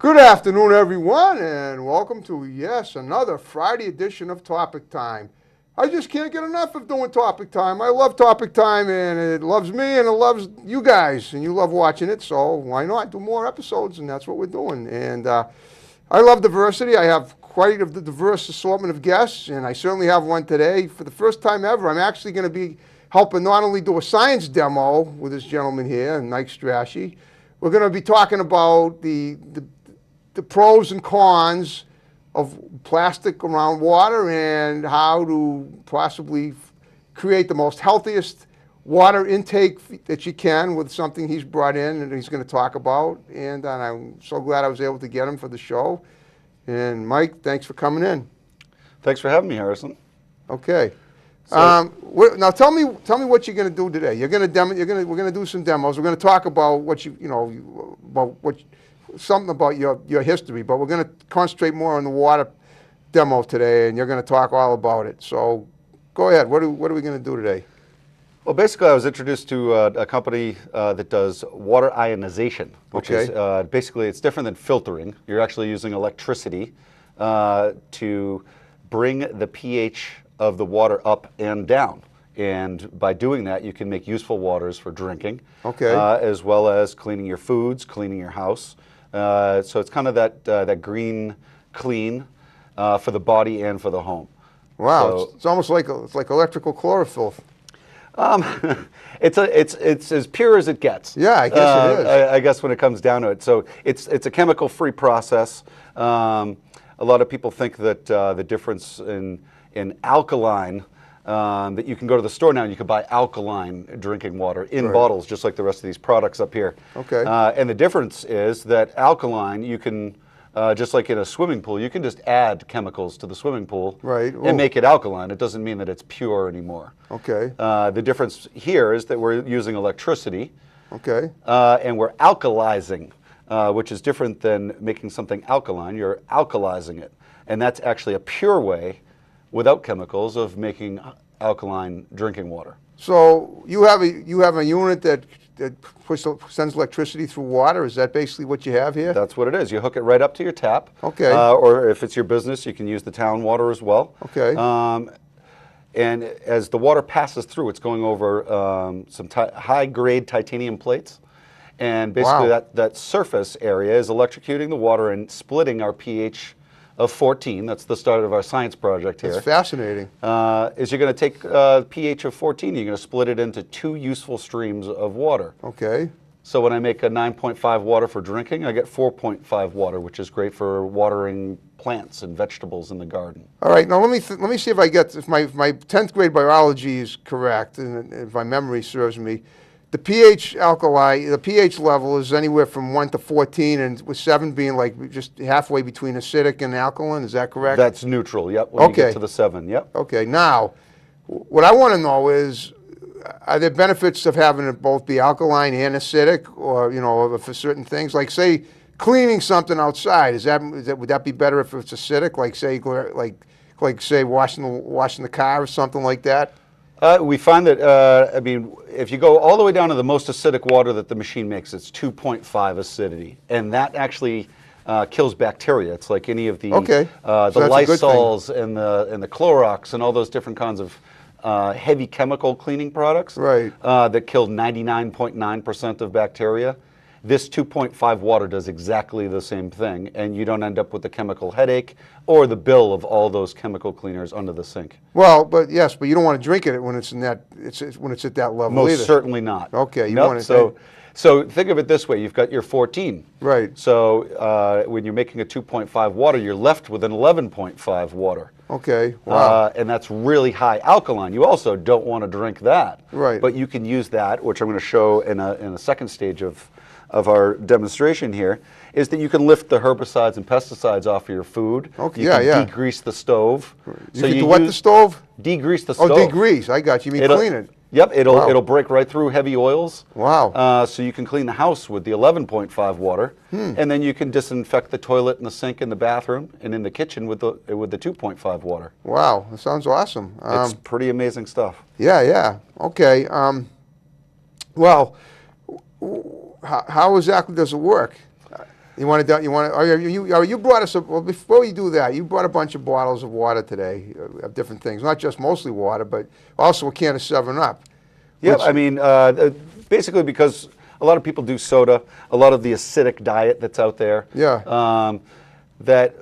Good afternoon, everyone, and welcome to, yes, another Friday edition of Topic Time. I just can't get enough of doing Topic Time. I love Topic Time, and it loves me, and it loves you guys, and you love watching it, so why not do more episodes, and that's what we're doing. And I love diversity. I have quite a diverse assortment of guests, and I certainly have one today. For the first time ever, I'm actually going to be helping not only do a science demo with this gentleman here, Mike Stacchi. We're going to be talking about the pros and cons of plastic around water and how to possibly create the most healthiest water intake that you can with something he's brought in and he's going to talk about. And I'm so glad I was able to get him for the show. And Mike, thanks for coming in. Thanks for having me, Harrison. Okay. So, now tell me what you're going to do today. We're going to do some demos. We're going to talk about something about your history, but we're going to concentrate more on the water demo today, and you're going to talk all about it. So go ahead. What are we going to do today? well, basically, I was introduced to a company that does water ionization, which is basically, it's different than filtering. You're actually using electricity to bring the pH of the water up and down. And by doing that, you can make useful waters for drinking, as well as cleaning your foods, cleaning your house. So it's kind of that green clean for the body and for the home. Wow, So, it's almost like electrical chlorophyll. it's as pure as it gets. Yeah, I guess it is. I guess when it comes down to it. So it's a chemical-free process. A lot of people think that the difference in alkaline, that you can go to the store now and you can buy alkaline drinking water in bottles, just like the rest of these products up here. Okay. And the difference is that alkaline, you can, just like in a swimming pool, you can just add chemicals to the swimming pool and make it alkaline. It doesn't mean that it's pure anymore. Okay. The difference here is that we're using electricity. Okay. And we're alkalizing, which is different than making something alkaline. You're alkalizing it. And that's actually a pure way, without chemicals, of making alkaline drinking water. So you have a unit that sends electricity through water. Is that basically what you have here? That's what it is. You hook it right up to your tap. Okay. Or if it's your business, you can use the town water as well. Okay. And as the water passes through, it's going over some high-grade titanium plates. And basically that surface area is electrocuting the water and splitting our pH of 14. That's the start of our science project here. It's fascinating. Is you're going to take pH of 14, you're going to split it into two useful streams of water. Okay. So when I make a 9.5 water for drinking, I get 4.5 water, which is great for watering plants and vegetables in the garden. All right. Now let me see if my 10th grade biology is correct, and if my memory serves me. The pH level is anywhere from 1 to 14, and with 7 being like just halfway between acidic and alkaline. Is that correct? That's neutral, yep. When you get to the 7, yep. Okay. Now, what I want to know is, are there benefits of having it both be alkaline and acidic, or for certain things, like say cleaning something outside? Would that be better if it's acidic, like say washing the car or something like that? We find that, if you go all the way down to the most acidic water that the machine makes, it's 2.5 acidity. And that actually kills bacteria. It's like any of the Lysols and the Clorox and all those different kinds of heavy chemical cleaning products that kill 99.9% of bacteria. This 2.5 water does exactly the same thing, and you don't end up with the chemical headache or the bill of all those chemical cleaners under the sink. Well, but you don't want to drink it when it's when it's at that level. Most certainly not. Okay, you nope. want to. So think of it this way: you've got your 14. Right. So when you're making a 2.5 water, you're left with an 11.5 water. Okay. Wow. And that's really high alkaline. You also don't want to drink that. Right. But you can use that, which I'm going to show in a second stage of our demonstration here, is that you can lift the herbicides and pesticides off of your food. Okay, you can degrease the stove. You can do what, the stove? Degrease the stove. Oh, degrease. I got you. You mean clean it? Yep, it'll break right through heavy oils. Wow. So you can clean the house with the 11.5 water, and then you can disinfect the toilet and the sink in the bathroom and in the kitchen with the 2.5 water. Wow, that sounds awesome. It's pretty amazing stuff. Yeah. Okay. Well, how exactly does it work? You want to? You want to? You brought us. Well, before you do that, you brought a bunch of bottles of water today of different things, not just mostly water, but also a can of 7-Up. Yeah, I mean, basically because a lot of people do soda, a lot of the acidic diet that's out there. Yeah. That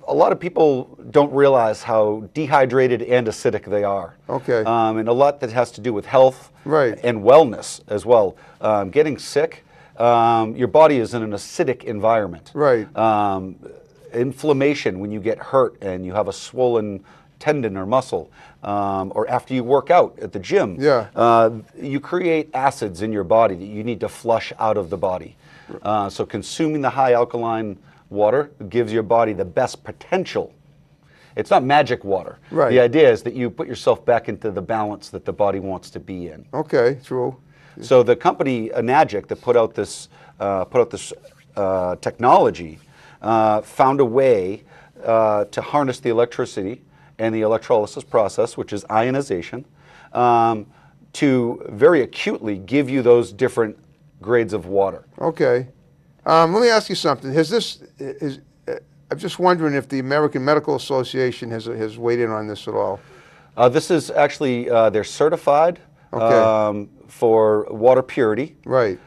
a lot of people don't realize how dehydrated and acidic they are. Okay. And a lot that has to do with health Right. and wellness as well. Getting sick. Your body is in an acidic environment. Right. Inflammation when you get hurt and you have a swollen tendon or muscle, or after you work out at the gym. Yeah. You create acids in your body that you need to flush out of the body. So consuming the high alkaline water gives your body the best potential. It's not magic water. Right. The idea is that you put yourself back into the balance that the body wants to be in. Okay. True. So the company Enagic that put out this technology found a way to harness the electricity and the electrolysis process, which is ionization, to very acutely give you those different grades of water. Okay. Let me ask you something. I'm just wondering if the American Medical Association has weighed in on this at all. This is actually they're certified. Okay. For water purity. Right.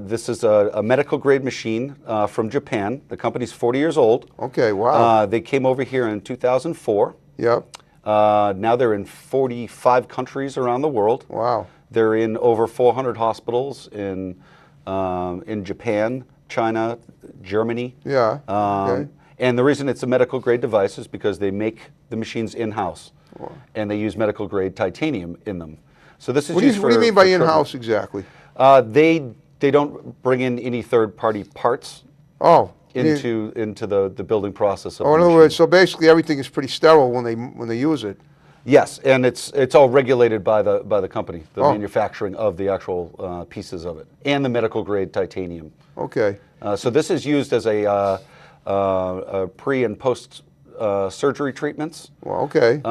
This is a medical grade machine from Japan. The company's 40 years old. Okay, wow. They came over here in 2004. Yep. Now they're in 45 countries around the world. Wow. They're in over 400 hospitals in Japan, China, Germany. Yeah. Okay. And the reason it's a medical grade device is because they make the machines in-house. Wow. And they use medical grade titanium in them. So this is what do you mean by in-house exactly? They don't bring in any third-party parts. Oh, into the building process of in other words, so basically everything is pretty sterile when they use it. Yes, and it's all regulated by the company, the manufacturing of the actual pieces of it, and the medical grade titanium. Okay. So this is used as a pre and post surgery treatments. Well, okay.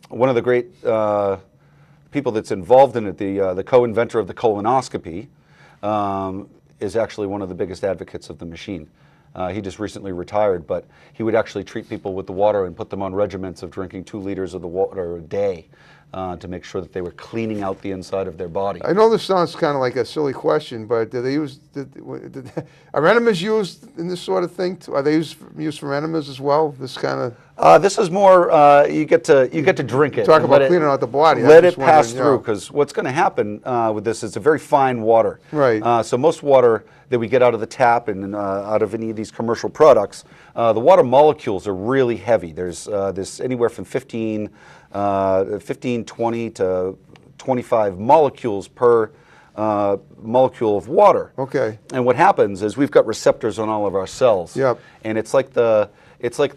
One of the great people that's involved in it, the co-inventor of the colonoscopy, is actually one of the biggest advocates of the machine. He just recently retired, but he would actually treat people with the water and put them on regimens of drinking 2 liters of the water a day to make sure that they were cleaning out the inside of their body. I know this sounds kind of like a silly question, but do they are enemas used in this sort of thing? Are they used for enemas as well? This kind of. This is more you get to drink it. Talk about cleaning out the body. Let it pass through, because what's going to happen with this is it's a very fine water. Right. So most water that we get out of the tap and out of any of these commercial products, the water molecules are really heavy. There's anywhere from 15, 20 to 25 molecules per molecule of water. Okay. And what happens is we've got receptors on all of our cells. Yep. And it's like the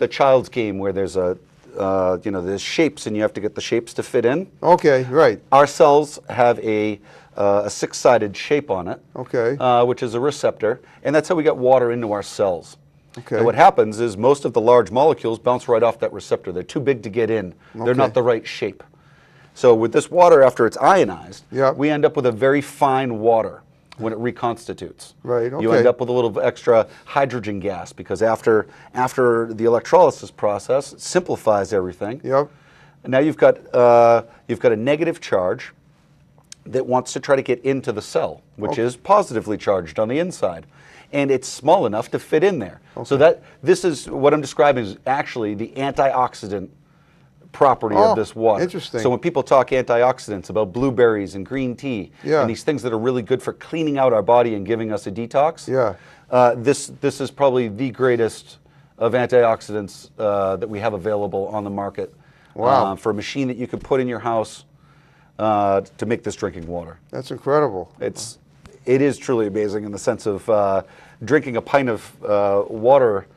child's game where there's there's shapes and you have to get the shapes to fit in. Okay, right. Our cells have a 6-sided shape on it. Okay. Which is a receptor, and that's how we get water into our cells. Okay. And what happens is most of the large molecules bounce right off that receptor. They're too big to get in. They're not the right shape. So with this water, after it's ionized, we end up with a very fine water when it reconstitutes. Right, okay. You end up with a little extra hydrogen gas because after the electrolysis process, it simplifies everything. Yep. And now you've got a negative charge that wants to try to get into the cell, which is positively charged on the inside. And it's small enough to fit in there. Okay. So this is what I'm describing is actually the antioxidant property of this water. Interesting. So when people talk antioxidants about blueberries and green tea and these things that are really good for cleaning out our body and giving us a detox, this is probably the greatest of antioxidants that we have available on the market. Wow. For a machine that you could put in your house to make this drinking water. That's incredible. It is truly amazing in the sense of drinking a pint of water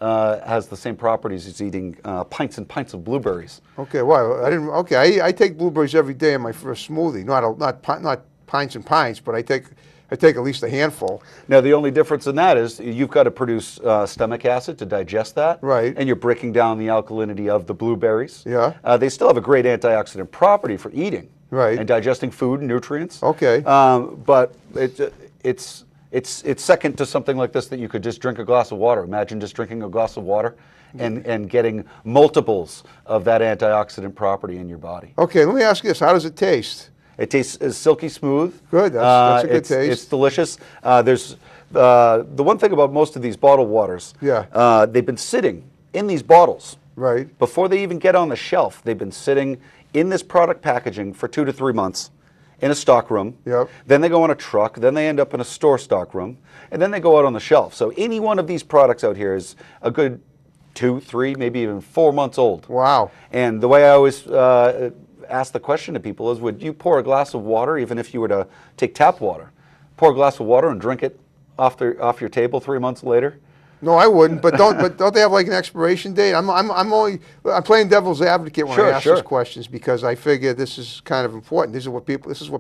has the same properties as eating pints and pints of blueberries. Okay, well, I didn't. Okay, I take blueberries every day in my first smoothie. Not pints and pints, but I take at least a handful. Now the only difference in that is you've got to produce stomach acid to digest that, right? And you're breaking down the alkalinity of the blueberries. Yeah. They still have a great antioxidant property for eating, right, and digesting food and nutrients. Okay. But it's It's second to something like this that you could just drink a glass of water. Imagine just drinking a glass of water and getting multiples of that antioxidant property in your body. Okay, let me ask you this. How does it taste? It tastes silky smooth. Good, that's a good taste. It's delicious. There's the one thing about most of these bottled waters, they've been sitting in these bottles. Right. Before they even get on the shelf, they've been sitting in this product packaging for 2 to 3 months in a stock room. Yep. Then they go on a truck, then they end up in a store stock room, and then they go out on the shelf. So any one of these products out here is a good 2, 3, maybe even 4 months old. Wow. And the way I always ask the question to people is, would you pour a glass of water, even if you were to take tap water, pour a glass of water and drink it off your table 3 months later? No, I wouldn't. But don't they have like an expiration date? I'm playing devil's advocate when I ask these questions, because I figure this is kind of important. This is what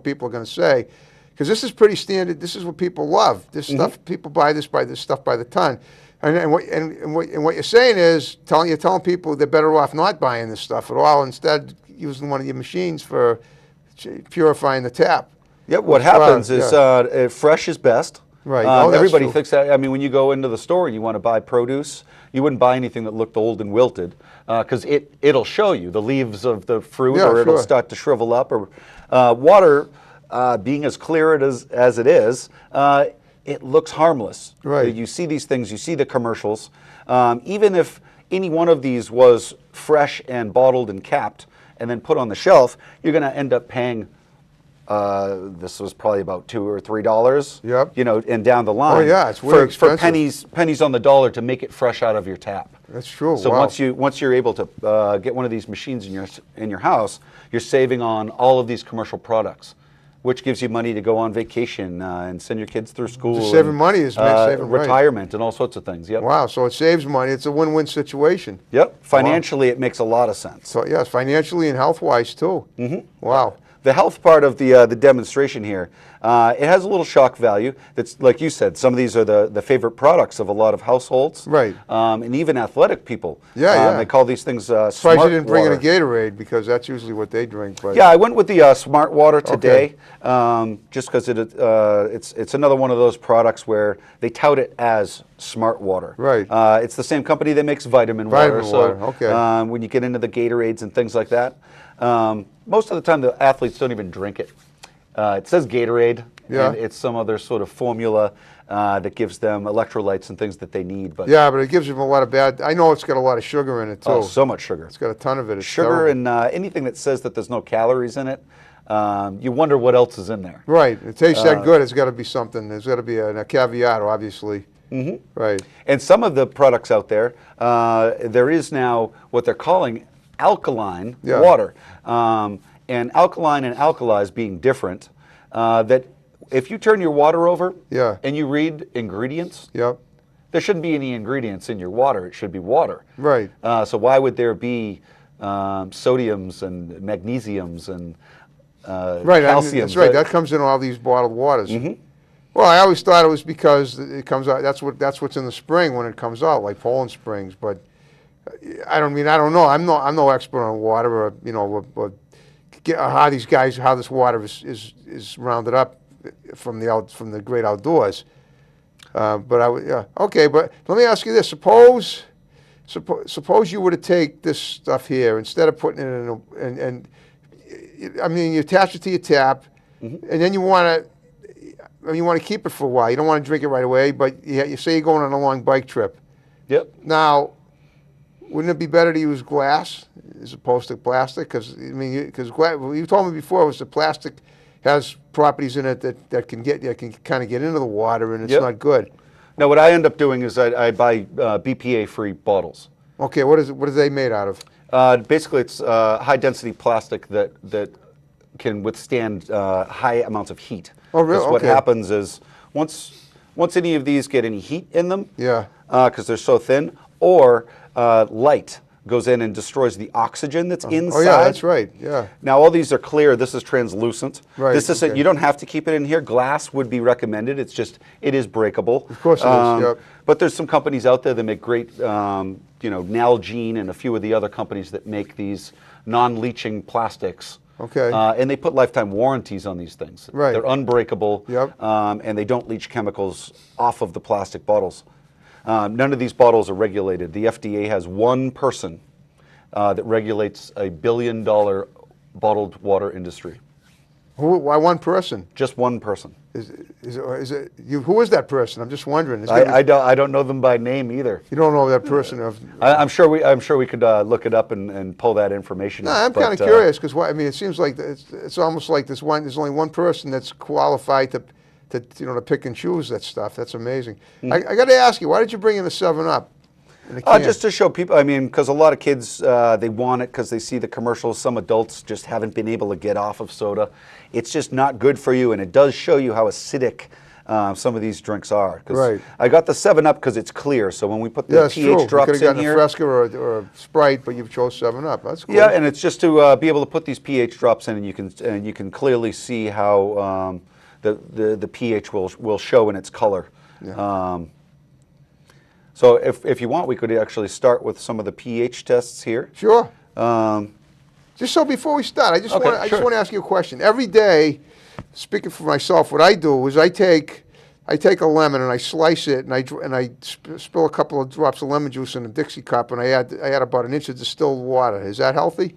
people are going to say, because this is pretty standard. This is what people love. This stuff, people buy this stuff by the ton. And what you're saying is telling people they're better off not buying this stuff at all, instead using one of your machines for purifying the tap. Yep. What happens is fresh is best. Right. Everybody thinks that. I mean, when you go into the store and you want to buy produce, you wouldn't buy anything that looked old and wilted, because it'll show you the leaves of the fruit, or it'll start to shrivel up. Or water, being as clear as it is, it looks harmless. Right. You see these things, you see the commercials. Even if any one of these was fresh and bottled and capped and then put on the shelf, you're going to end up paying. This was probably about $2 or $3. Yep. You know, and down the line. Oh yeah, it's really expensive. For pennies on the dollar to make it fresh out of your tap. That's true. So wow. once you're able to get one of these machines in your house, you're saving on all of these commercial products, which gives you money to go on vacation and send your kids through school. Just saving money is saving retirement and all sorts of things. Yep. Wow. So it saves money. It's a win-win situation. Yep. Financially, it makes a lot of sense. So yes, financially and health-wise too. Wow. The health part of the demonstration here, it has a little shock value. That's, like you said, some of these are the favorite products of a lot of households. Right. And even athletic people. Yeah. They call these things smart Surprised you didn't bring in water. a Gatorade, because that's usually what they drink. But yeah, I went with the smart water today, just because it's another one of those products where they tout it as smart water. Right. It's the same company that makes vitamin water. So when you get into the Gatorades and things like that, most of the time the athletes don't even drink it. It says Gatorade, and it's some other sort of formula that gives them electrolytes and things that they need. But yeah, but it gives them a lot of bad. I know it's got a lot of sugar in it too. Oh, so much sugar. It's got a ton of it. It's sugar terrible. and anything that says that there's no calories in it. You wonder what else is in there. Right. It tastes that good. It's got to be something. There's got to be a caveat, obviously. Right. And some of the products out there, there is now what they're calling alkaline water. And alkaline and alkalized being different, that if you turn your water over and you read ingredients, there shouldn't be any ingredients in your water. It should be water. Right. So why would there be sodiums and magnesiums and calciums? That's right. That comes in all these bottled waters. Well, I always thought it was because it comes out. That's what's in the spring when it comes out, like Poland Springs. But I don't know. I'm no expert on water, or how this water is rounded up from the great outdoors. Okay. But let me ask you this: suppose you were to take this stuff here, instead of putting it in you attach it to your tap, and then you want to keep it for a while. You don't want to drink it right away, but you say you're going on a long bike trip. Yep. Now, wouldn't it be better to use glass as opposed to plastic? Because you told me before, was the plastic has properties in it that can kind of get into the water, and it's not good. Now, what I end up doing is I buy BPA-free bottles. Okay, what are they made out of? Basically, it's high-density plastic that can withstand high amounts of heat. Oh, really? What happens is once any of these get any heat in them, because they're so thin, or light goes in and destroys the oxygen that's inside. Oh yeah, that's right. Yeah. Now all these are clear. This is translucent. Right. This isn't. You don't have to keep it in here. Glass would be recommended. It is breakable. Of course it is. Yep. But there's some companies out there that make great, Nalgene and a few of the other companies that make these non-leaching plastics Okay. And they put lifetime warranties on these things. Right. They're unbreakable. Yep. And they don't leach chemicals off of the plastic bottles. None of these bottles are regulated. The FDA has one person that regulates $1 billion bottled water industry. Why one person? Just one person. Is it you? Who is that person? I'm just wondering. I don't know them by name either. You don't know that person? I'm sure we could look it up and pull that information. No, up, I'm kind of curious because I mean, it seems like it's almost like there's only one person that's qualified to to pick and choose that stuff. That's amazing. I got to ask you, why did you bring in the 7-Up? Just to show people, I mean, because a lot of kids, they want it because they see the commercials. Some adults just haven't been able to get off of soda. It's just not good for you, and it does show you how acidic some of these drinks are. Right. I got the 7-Up because it's clear, so when we put the pH drops in here. You could have gotten a Fresca or a Sprite, but you've chose 7-Up. That's cool. Yeah, and it's just to be able to put these pH drops in, and you can clearly see how the pH will show in its color. Yeah. So if you want, we could actually start with some of the pH tests here. Sure. Just so before we start, I just want to ask you a question. Every day, speaking for myself, what I do is I take a lemon and I slice it and I spill a couple of drops of lemon juice in a Dixie cup and I add about an inch of distilled water. Is that healthy?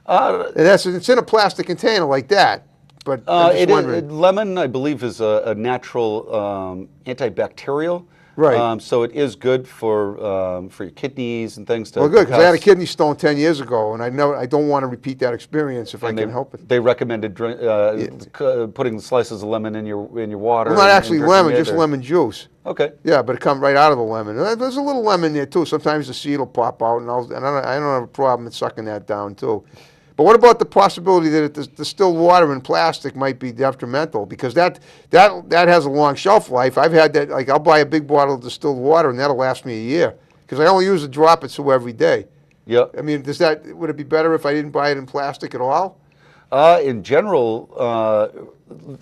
It's in a plastic container like that. But lemon, I believe, is a natural antibacterial. Right. So it is good for your kidneys and things. Well, good, because I had a kidney stone 10 years ago, and I don't want to repeat that experience if I can help it. They recommended putting slices of lemon in your water. Well, not actually lemon, just lemon juice. Okay. Yeah, but it comes right out of the lemon. There's a little lemon there too. Sometimes the seed will pop out, and I don't have a problem in sucking that down too. But what about the possibility that the distilled water in plastic might be detrimental? Because that has a long shelf life. I've had that. Like, I'll buy a big bottle of distilled water, and that'll last me a year because I only use a drop or two every day. Yep. I mean, would it be better if I didn't buy it in plastic at all? In general,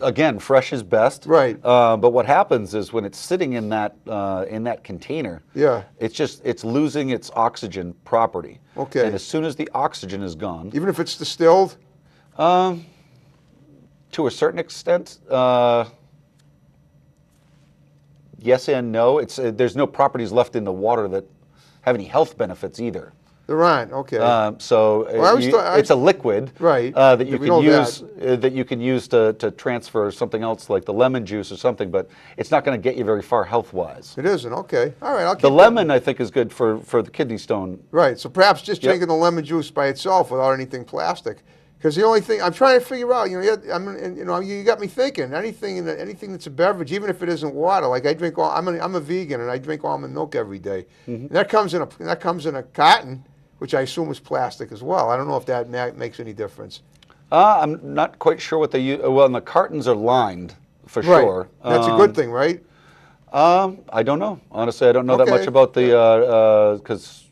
again, fresh is best. Right. But what happens is when it's sitting in that container, yeah, it's losing its oxygen property. Okay. And as soon as the oxygen is gone, even if it's distilled, to a certain extent, yes and no. There's no properties left in the water that have any health benefits either. There aren't. Okay. It's a liquid, right? That you can use that you can use to transfer something else like the lemon juice or something, but it's not going to get you very far health-wise. It isn't. Okay. All right. The lemon, I think, is good for the kidney stone. Right. So perhaps just drinking the lemon juice by itself without anything plastic, because the only thing I'm trying to figure out, you got me thinking. Anything that's a beverage, even if it isn't water, like I drink I'm a vegan and I drink almond milk every day. And that comes in a carton, which I assume is plastic as well. I don't know if that makes any difference. I'm not quite sure what they use. Well, and the cartons are lined for sure. That's a good thing, right? I don't know. Honestly, I don't know that much about the because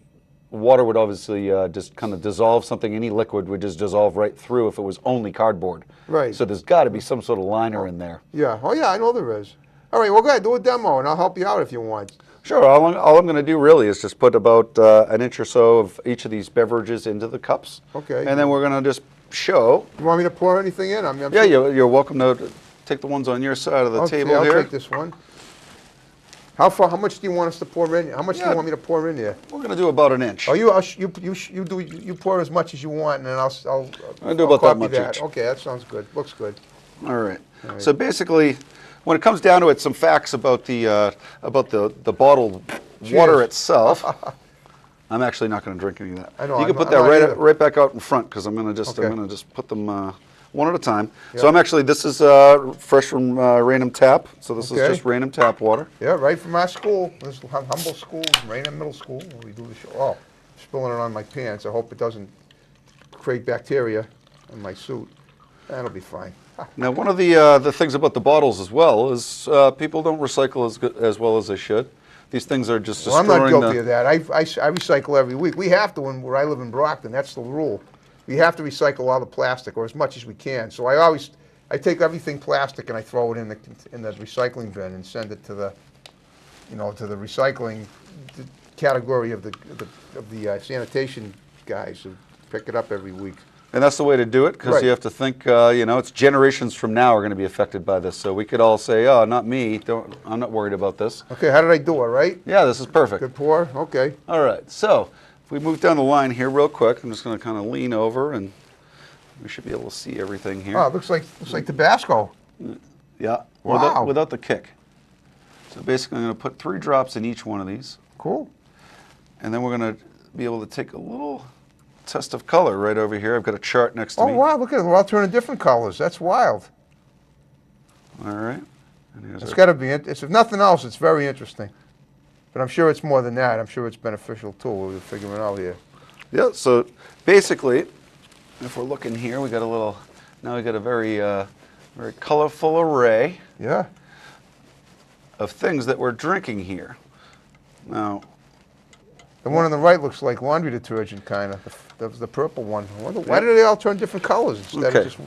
water would obviously just kind of dissolve something. Any liquid would just dissolve right through if it was only cardboard. Right. So there's got to be some sort of liner in there. Yeah. Oh, yeah. I know there is. All right. Well, go ahead. Do a demo, and I'll help you out if you want. Sure. All I'm going to do really is just put about an inch or so of each of these beverages into the cups. Okay. And then we're going to just show. You want me to pour anything in? Yeah, you're welcome to take the ones on your side of the table here. I'll take this one. How much do you want us to pour in? How much do you want me to pour in there? We're going to do about an inch. Oh, you pour as much as you want, and then I'll do about that much each. Okay, that sounds good. Looks good. All right. So basically, when it comes down to it, some facts about the bottled water itself. I'm actually not going to drink any of that. I know. You can put that right back out in front because I'm going to just put them one at a time. Yep. So this is fresh from Raynham Tap. So this is just Raynham Tap water. Yeah, right from our school. This humble school, Raynham Middle School. We do the show. Oh, spilling it on my pants. I hope it doesn't create bacteria in my suit. That'll be fine. Now, one of the things about the bottles as well is people don't recycle as well as they should. These things are just destroying. Well, I'm not guilty of that. I recycle every week. We have to where I live in Brockton. That's the rule. We have to recycle all the plastic, or as much as we can. So I take everything plastic and I throw it in the recycling bin and send it to the recycling category of the sanitation guys who pick it up every week. And that's the way to do it, because you have to think, you know, it's generations from now are going to be affected by this. So we could all say, oh, not me. I'm not worried about this. Okay, how did I do it, right? Yeah, this is perfect. Good pour? Okay. All right, so if we move down the line here real quick, I'm just going to kind of lean over, and we should be able to see everything here. Oh, it looks like Tabasco. Yeah, wow. Without the kick. So basically I'm going to put 3 drops in each one of these. Cool. And then we're going to be able to take a little test of color right over here. I've got a chart next to me. Oh, wow, look at it. We're all turning different colors. That's wild. All right. It's got to be, if nothing else, it's very interesting. But I'm sure it's more than that. I'm sure it's beneficial too. We're figuring out here. Yeah, so basically, if we're looking here, we got a little, now we got a very, very colorful array. Yeah. Of things that we're drinking here. Now, the one on the right looks like laundry detergent, kind of. The purple one. Why do they all turn different colors instead of just?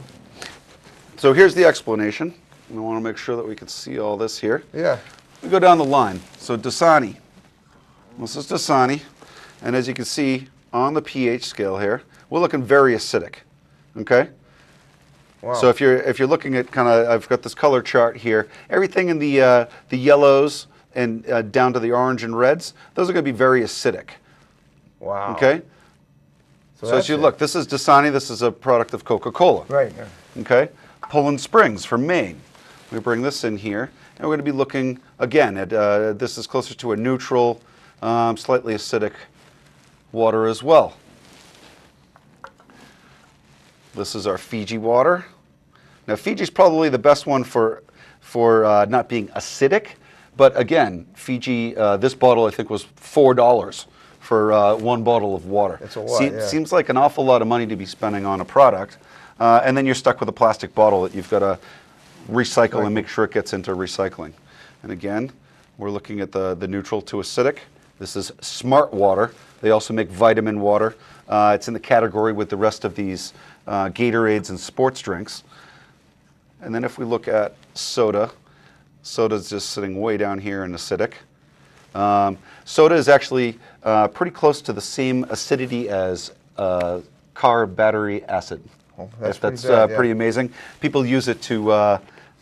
So here's the explanation. We want to make sure that we can see all this here. Yeah. We go down the line. So Dasani. This is Dasani, and as you can see on the pH scale here, we're looking very acidic. Okay. Wow. So if you're looking at kind of, I've got this color chart here. Everything in the yellows and down to the orange and reds, those are going to be very acidic. Wow. Okay. So as you look, this is Dasani. This is a product of Coca-Cola. Right. Okay. Poland Springs from Maine. We bring this in here, and we're going to be looking again at this is closer to a neutral, slightly acidic water as well. This is our Fiji water. Now Fiji's probably the best one for not being acidic, but again, Fiji, this bottle I think was $4 for 1 bottle of water. That's a lot, Seems like an awful lot of money to be spending on a product, and then you're stuck with a plastic bottle that you've got to recycle and make sure it gets into recycling. And again, we're looking at the neutral to acidic. This is Smart Water. They also make vitamin water. It's in the category with the rest of these Gatorades and sports drinks. And then if we look at soda, soda's just sitting way down here in acidic. Soda is actually pretty close to the same acidity as car battery acid. Oh, that's pretty amazing. People use it to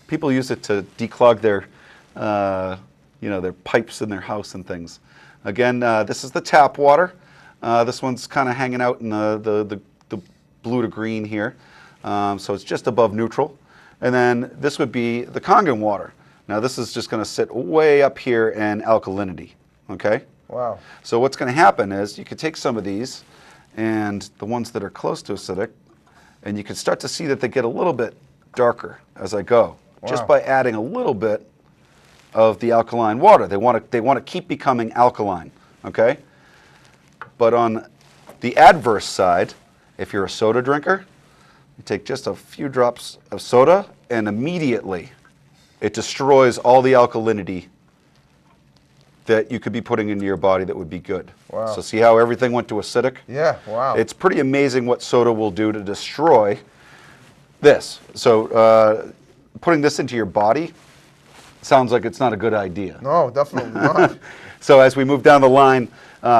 declog their their pipes in their house and things. Again, this is the tap water. This one's kind of hanging out in the blue to green here, so it's just above neutral. And then this would be the Kangen water. Now this is just going to sit way up here in alkalinity. Okay. Wow. So what's going to happen is you could take some of these, and the ones that are close to acidic, and you can start to see that they get a little bit darker as I go, just by adding a little bit of the alkaline water. They want to keep becoming alkaline. Okay. But on the adverse side, if you're a soda drinker, you take just a few drops of soda, and immediately it destroys all the alkalinity that you could be putting into your body that would be good. Wow. So see how everything went to acidic? Yeah, wow. It's pretty amazing what soda will do to destroy this. So putting this into your body sounds like it's not a good idea. No, definitely not. So as we move down the line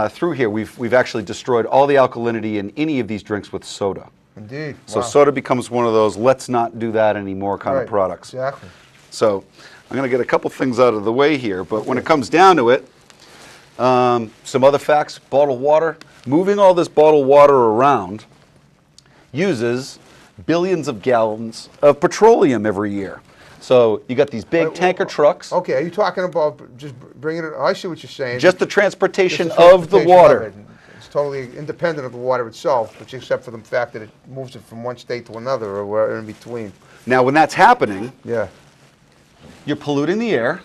through here, we've actually destroyed all the alkalinity in any of these drinks with soda. Indeed. So soda becomes one of those let's not do that anymore kind of products. Exactly. So I'm going to get a couple things out of the way here, but when it comes down to it, some other facts, bottled water, moving all this bottled water around uses billions of gallons of petroleum every year. So you got these big tanker trucks. Okay, are you talking about just bringing it? I see what you're saying. Just the transportation of the water. It's totally independent of the water itself, which except for the fact that it moves it from one state to another or where in between. Now, when that's happening, yeah, you're polluting the air,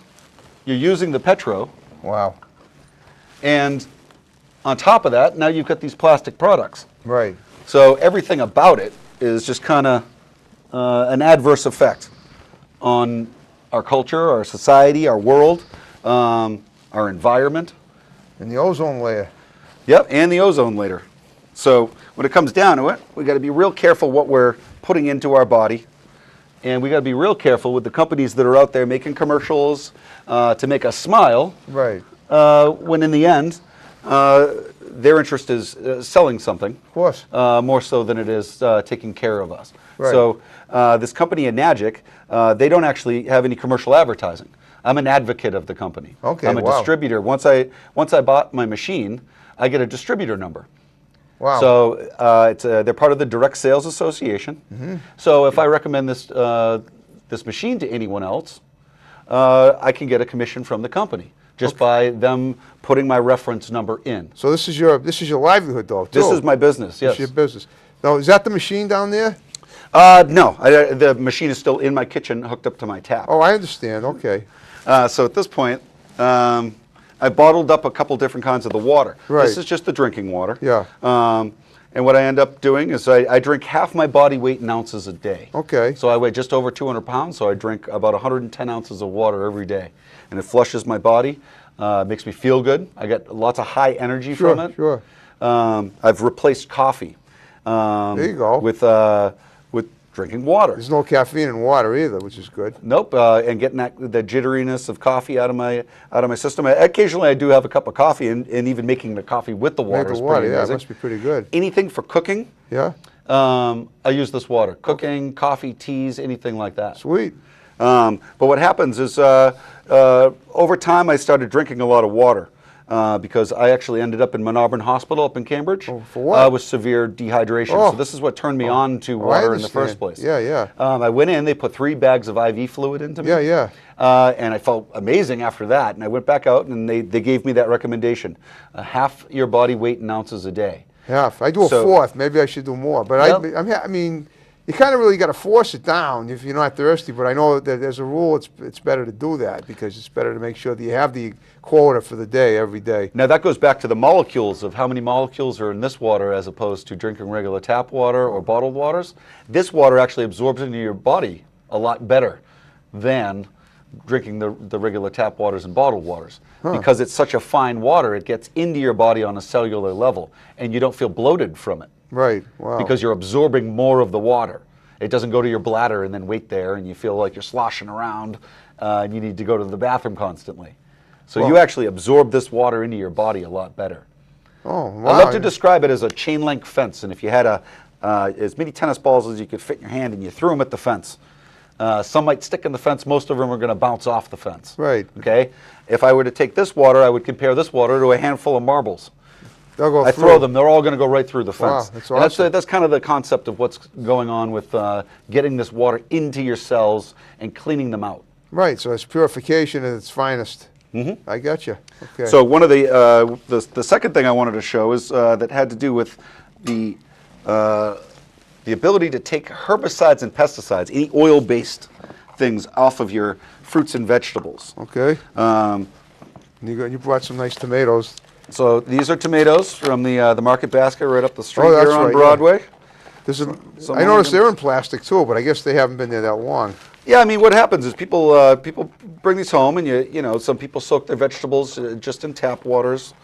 you're using the petro. Wow. And on top of that, now you've got these plastic products. Right. So everything about it is just kind of an adverse effect on our culture, our society, our world, our environment. And the ozone layer. Yep, and the ozone layer. So when it comes down to it, we got to be real careful what we're putting into our body. And we got to be real careful with the companies that are out there making commercials to make us smile. Right. When in the end, their interest is selling something. Of course. More so than it is taking care of us. Right. So this company Enagic, they don't actually have any commercial advertising. I'm an advocate of the company. Okay, I'm a distributor. Once I bought my machine, I get a distributor number. Wow. So they're part of the Direct Sales Association. Mm-hmm. So if I recommend this machine to anyone else, I can get a commission from the company just by them putting my reference number in. So this is your livelihood, though. Too. This is my business. Yes. This is your business. Now, is that the machine down there? No, the machine is still in my kitchen, hooked up to my tap. Oh, I understand. Okay. So at this point, I bottled up a couple different kinds of the water. Right. This is just the drinking water. Yeah. And what I end up doing is I drink half my body weight in ounces a day. Okay. So I weigh just over 200 pounds, so I drink about 110 ounces of water every day. And it flushes my body, makes me feel good. I get lots of high energy from it. Sure. I've replaced coffee. There you go. With drinking water. There's no caffeine in water either, which is good. Nope, and getting the jitteriness of coffee out of my system. Occasionally, I do have a cup of coffee, and even making the coffee with the water is pretty amazing. Yeah, it must be pretty good. Anything for cooking? Yeah. I use this water. Cooking, coffee, teas, anything like that. Sweet. But what happens is, over time, I started drinking a lot of water. Because I actually ended up in Monauburn Hospital up in Cambridge for what? With severe dehydration. So this is what turned me on to water in the first place. Yeah. I went in, they put 3 bags of IV fluid into me. Yeah. And I felt amazing after that. And I went back out and they gave me that recommendation. Half your body weight in ounces a day. Half. I do a fourth. Maybe I should do more. But I mean, you kind of really got to force it down if you're not thirsty. But I know that there's a rule. It's better to do that because it's better to make sure that you have the quota for the day every day. Now that goes back to the molecules of how many molecules are in this water as opposed to drinking regular tap water or bottled waters. This water actually absorbs into your body a lot better than drinking the regular tap waters and bottled waters. Because it's such a fine water, it gets into your body on a cellular level and you don't feel bloated from it. Right. Wow. Because you're absorbing more of the water. It doesn't go to your bladder and then wait there and you feel like you're sloshing around and you need to go to the bathroom constantly. So you actually absorb this water into your body a lot better. Oh, wow. I love to describe it as a chain link fence. And if you had as many tennis balls as you could fit in your hand and you threw them at the fence, some might stick in the fence, most of them are going to bounce off the fence. Right. Okay? If I were to take this water, I would compare this water to a handful of marbles. They'll go I throw them, they're all going to go right through the fence. Wow, that's awesome. And that's kind of the concept of what's going on with getting this water into your cells and cleaning them out. Right, so it's purification at its finest. Mm-hmm. I got you. Okay. So one of the second thing I wanted to show is that had to do with the ability to take herbicides and pesticides, any oil-based things off of your fruits and vegetables. Okay. You brought some nice tomatoes. So these are tomatoes from the Market Basket right up the street that's here on right, Broadway. Yeah. I noticed they're in plastic too, but I guess they haven't been there that long. Yeah, I mean, what happens is people bring these home, and you know, some people soak their vegetables just in tap waters.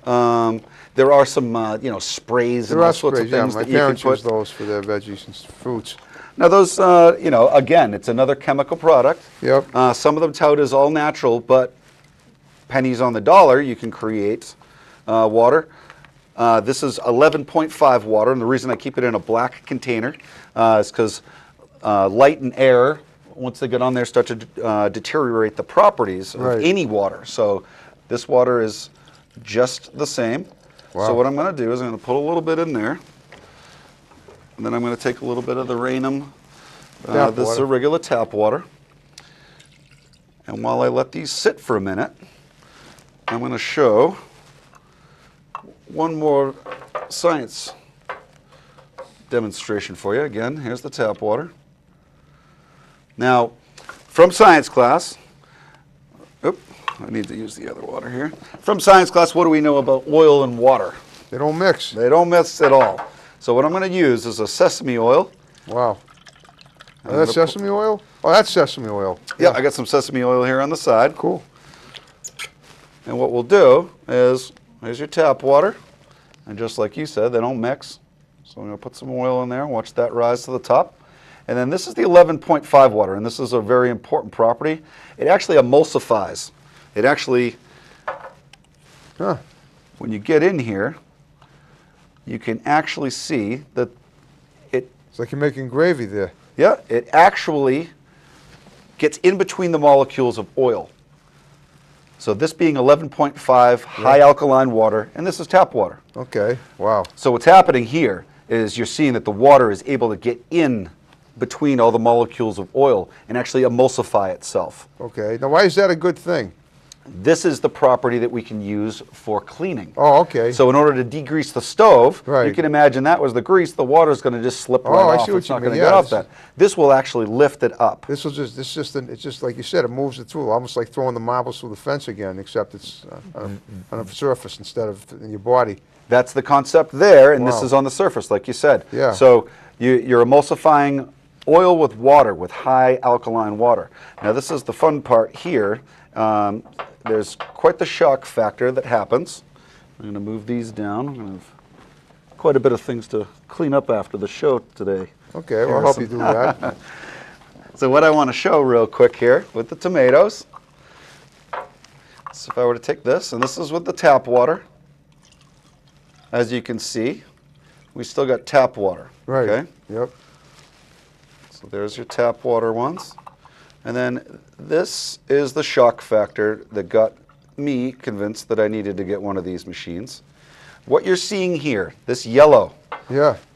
There are some sprays and all sorts of things that you can put. My parents use those for their veggies and fruits. Now those, again, it's another chemical product. Yep. Some of them tout as all natural, but pennies on the dollar, you can create water. This is 11.5 water, and the reason I keep it in a black container is because light and air, once they get on there, start to deteriorate the properties of any water. So this water is just the same. Wow. So what I'm going to do is I'm going to put a little bit in there, and then I'm going to take a little bit of the Raynham. This is a regular tap water. And while I let these sit for a minute, I'm going to show one more science demonstration for you. Again, here's the tap water. Now, from science class, I need to use the other water here. From science class, what do we know about oil and water? They don't mix. They don't mix at all. So what I'm going to use is a sesame oil. Wow. Oh, that's sesame oil? Oh, that's sesame oil. Yeah, I got some sesame oil here on the side. Cool. And what we'll do is, here's your tap water. And just like you said, they don't mix. So I'm going to put some oil in there and watch that rise to the top. And then this is the 11.5 water, and this is a very important property. It actually emulsifies. It actually, when you get in here, you can actually see that it's like you're making gravy there. Yeah, it actually gets in between the molecules of oil. So this being 11.5 high alkaline water, and this is tap water. Okay, wow. So what's happening here is you're seeing that the water is able to get in between all the molecules of oil and actually emulsify itself. Okay, now why is that a good thing? This is the property that we can use for cleaning. Oh, okay. So in order to degrease the stove, right. you can imagine that was the grease, the water is going to just slip right off. I see what it's you not mean. going to get off that. This will actually lift it up. It's just like you said, it moves it through, almost like throwing the marbles through the fence again, except it's on a surface instead of in your body. That's the concept there, and this is on the surface, like you said. Yeah. So you're emulsifying oil with water, with high alkaline water. Now this is the fun part here. There's quite the shock factor that happens. I'm going to move these down. I'm going to have quite a bit of things to clean up after the show today. Okay, well, I'll help you do that. So what I want to show real quick here with the tomatoes. So if I were to take this, and this is with the tap water. As you can see, we still got tap water. Right. Okay? Yep. So there's your tap water ones. And then this is the shock factor that got me convinced that I needed to get one of these machines. What you're seeing here, this yellow,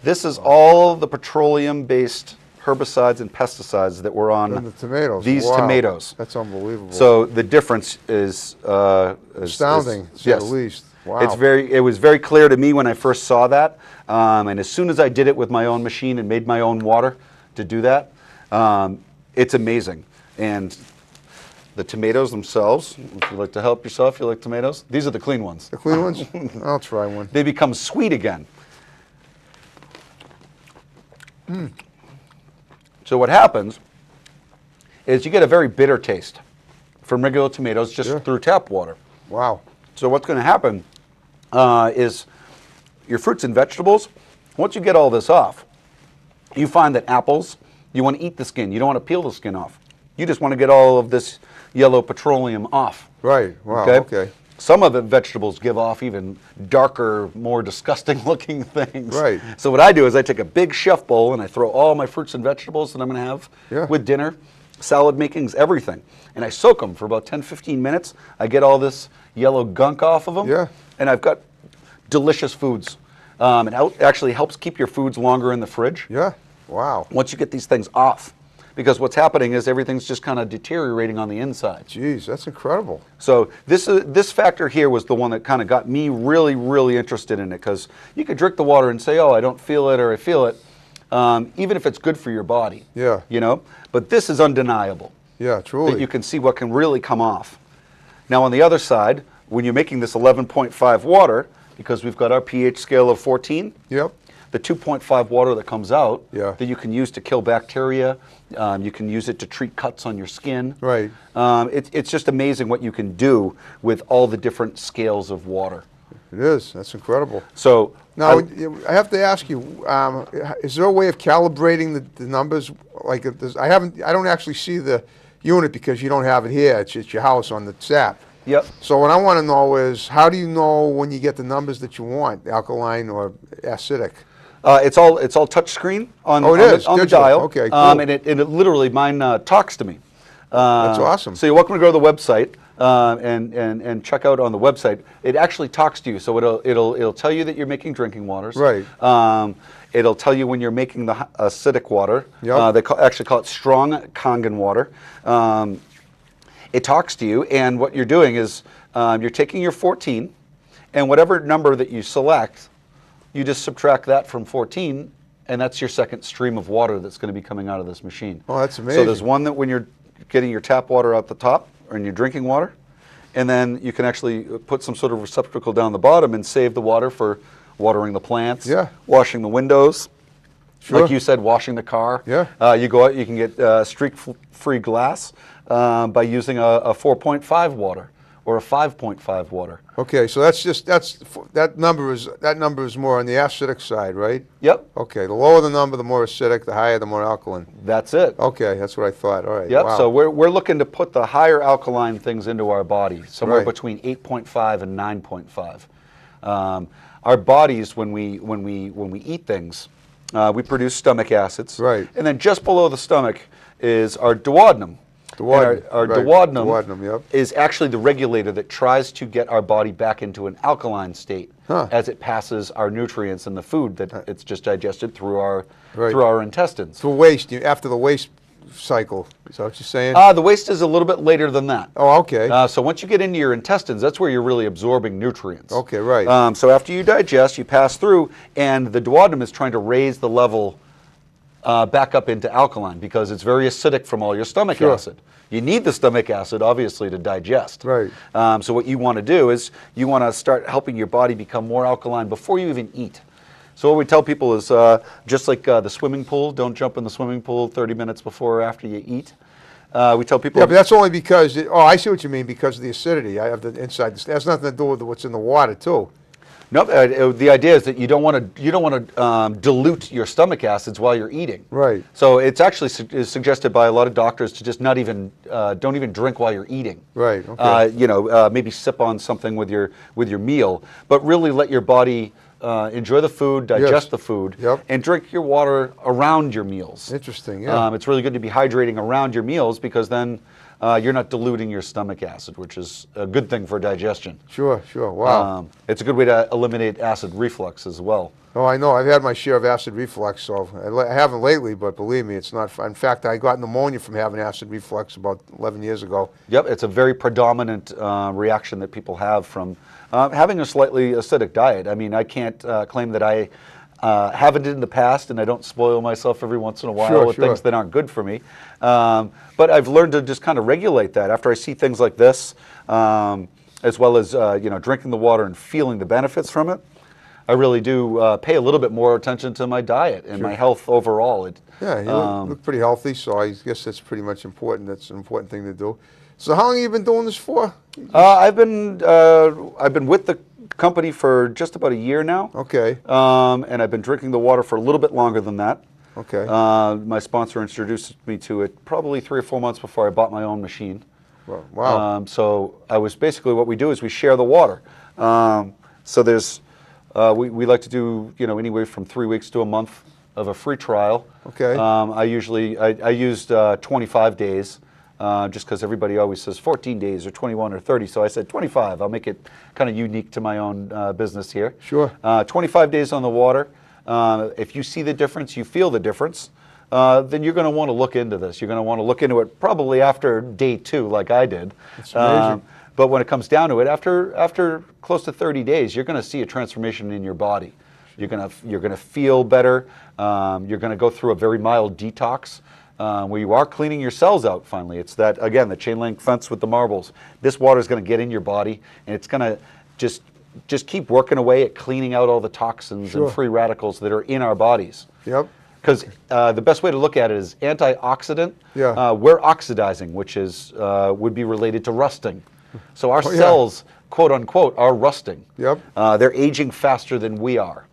this is all the petroleum-based herbicides and pesticides that were on the tomatoes. These tomatoes. That's unbelievable. So the difference is astounding, to say the least. Wow. It was very clear to me when I first saw that, and as soon as I did it with my own machine and made my own water to do that, it's amazing. And the tomatoes themselves, if you like to help yourself, you like tomatoes, these are the clean ones. The clean ones? I'll try one. They become sweet again. So what happens is you get a very bitter taste from regular tomatoes just through tap water. Wow. So what's going to happen is your fruits and vegetables, once you get all this off, you find that apples, you want to eat the skin. You don't want to peel the skin off. You just want to get all of this yellow petroleum off. Right. Wow. Okay. Some of the vegetables give off even darker, more disgusting looking things. Right. So what I do is I take a big chef bowl and I throw all my fruits and vegetables that I'm going to have with dinner, salad makings, everything. And I soak them for about 10, 15 minutes. I get all this yellow gunk off of them. Yeah. And I've got delicious foods. It actually helps keep your foods longer in the fridge. Yeah. Wow. Once you get these things off. Because what's happening is everything's just kind of deteriorating on the inside. Jeez, that's incredible. So this factor here was the one that kind of got me really, really interested in it, because you could drink the water and say, oh, I don't feel it or I feel it, even if it's good for your body. Yeah. You know? But this is undeniable. Yeah, truly. That you can see what can really come off. Now on the other side, when you're making this 11.5 water, because we've got our pH scale of 14, yep. The 2.5 water that comes out that you can use to kill bacteria, you can use it to treat cuts on your skin. Right. It's just amazing what you can do with all the different scales of water. It is. That's incredible. So now I have to ask you: is there a way of calibrating the numbers? Like I don't actually see the unit because you don't have it here. It's your house on the SAP. Yep. So what I want to know is, how do you know when you get the numbers that you want, alkaline or acidic? It's all touch screen on the dial. Okay, cool. And it literally, mine talks to me. That's awesome. So you're welcome to go to the website and check out on the website. It actually talks to you, so it'll tell you that you're making drinking waters. Right. It'll tell you when you're making the acidic water. Yep. They actually call it strong Kangen water. It talks to you, and what you're doing is you're taking your 14, and whatever number that you select, you just subtract that from 14, and that's your second stream of water that's going to be coming out of this machine. Oh, that's amazing. So there's one that when you're getting your tap water out the top, or in your drinking water, and then you can actually put some sort of receptacle down the bottom and save the water for watering the plants, washing the windows, like you said, washing the car. Yeah. You go out, you can get streak-free glass by using a 4.5 water or a 5.5 water. Okay, so that number is more on the acidic side, right? Yep. Okay, the lower the number, the more acidic; the higher, the more alkaline. That's it. Okay, that's what I thought. All right. Yep. Wow. So we're looking to put the higher alkaline things into our body, somewhere between 8.5 and 9.5. our bodies, when we eat things, we produce stomach acids. Right. And then just below the stomach is our duodenum. Our duodenum yep. is actually the regulator that tries to get our body back into an alkaline state as it passes our nutrients and the food that it's just digested through our intestines. So waste, after the waste cycle, is that what you're saying? The waste is a little bit later than that. Oh, okay. So once you get into your intestines, that's where you're really absorbing nutrients. Okay, right. So after you digest, you pass through, and the duodenum is trying to raise the level back up into alkaline because it's very acidic from all your stomach acid. You need the stomach acid, obviously, to digest. Right. So what you want to do is you want to start helping your body become more alkaline before you even eat. So what we tell people is just like the swimming pool, don't jump in the swimming pool 30 minutes before or after you eat. We tell people... Yeah, but that's only because, I see what you mean, because of the acidity. I have the inside, it has nothing to do with what's in the water, too. No, the idea is that you don't want to dilute your stomach acids while you're eating. Right. So it's actually suggested by a lot of doctors to just don't even drink while you're eating. Right. Okay. Maybe sip on something with your meal, but really let your body enjoy the food, digest the food, and drink your water around your meals. Interesting. Yeah. It's really good to be hydrating around your meals because then you're not diluting your stomach acid, which is a good thing for digestion. Sure, sure. Wow. It's a good way to eliminate acid reflux as well. Oh, I know. I've had my share of acid reflux, so I haven't lately, but believe me, it's not fun. In fact, I got pneumonia from having acid reflux about 11 years ago. Yep, it's a very predominant reaction that people have from having a slightly acidic diet. I mean, I can't claim that I haven't in the past, and I don't spoil myself every once in a while with things that aren't good for me. But I've learned to just kind of regulate that after I see things like this, as well as drinking the water and feeling the benefits from it. I really do pay a little bit more attention to my diet and my health overall. Yeah, you look pretty healthy, so I guess that's pretty much important. That's an important thing to do. So how long have you been doing this for? I've been with the company for just about a year now. Okay. And I've been drinking the water for a little bit longer than that. Okay. My sponsor introduced me to it probably 3 or 4 months before I bought my own machine. Wow. So I was basically, what we do is we share the water. So there's, we like to do, anywhere from 3 weeks to a month of a free trial. Okay. I used 25 days. Just because everybody always says 14 days or 21 or 30. So I said 25. I'll make it kind of unique to my own business here. Sure. 25 days on the water. If you see the difference, you feel the difference, then you're going to want to look into this. You're going to want to look into it probably after day 2, like I did. That's amazing. But when it comes down to it, after close to 30 days, you're going to see a transformation in your body. You're going to feel better. You're going to go through a very mild detox. Where you are cleaning your cells out finally. It's that, again, the chain link fence with the marbles. This water is going to get in your body, and it's going to just keep working away at cleaning out all the toxins and free radicals that are in our bodies. Yep. Because the best way to look at it is antioxidant. Yeah. We're oxidizing, which is would be related to rusting. So our cells, quote unquote, are rusting. Yep. They're aging faster than we are.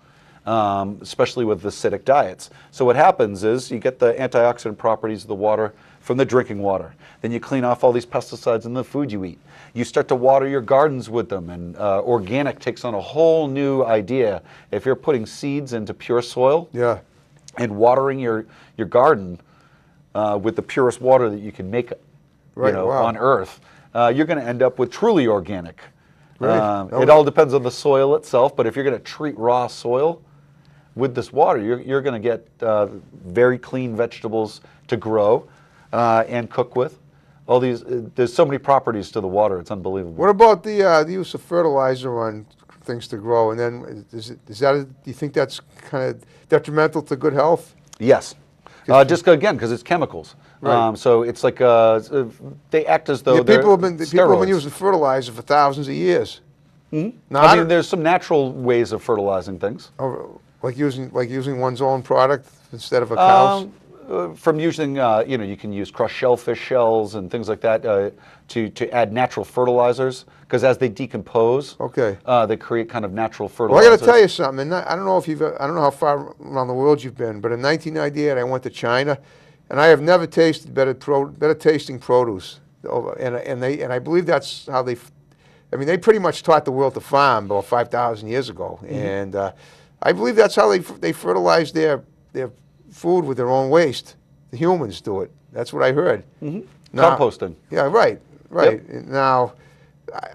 Especially with acidic diets. So what happens is you get the antioxidant properties of the water from the drinking water. Then you clean off all these pesticides in the food you eat. You start to water your gardens with them, and organic takes on a whole new idea. If you're putting seeds into pure soil and watering your garden with the purest water that you can make on earth, you're going to end up with truly organic. It all depends on the soil itself, but if you're going to treat raw soil with this water, you're going to get very clean vegetables to grow and cook with. All these, there's so many properties to the water, it's unbelievable. What about the use of fertilizer on things to grow? And then do you think that's kind of detrimental to good health? Yes. Just again, because it's chemicals. Right. So it's like they act as though people have been using fertilizer for thousands of years. Mm-hmm. I mean, there's some natural ways of fertilizing things. Like using one's own product instead of a cow's? From using, you can use crushed shellfish shells and things like that to add natural fertilizers, because as they decompose, they create kind of natural fertilizers. Well, I got to tell you something. And I don't know how far around the world you've been, but in 1998 I went to China, and I have never tasted better tasting produce. And I believe that's how I mean, they pretty much taught the world to farm about 5,000 years ago, and I believe that's how they fertilize their food with their own waste. The humans do it. That's what I heard. Now, Composting. Yeah, right. Yep. Now,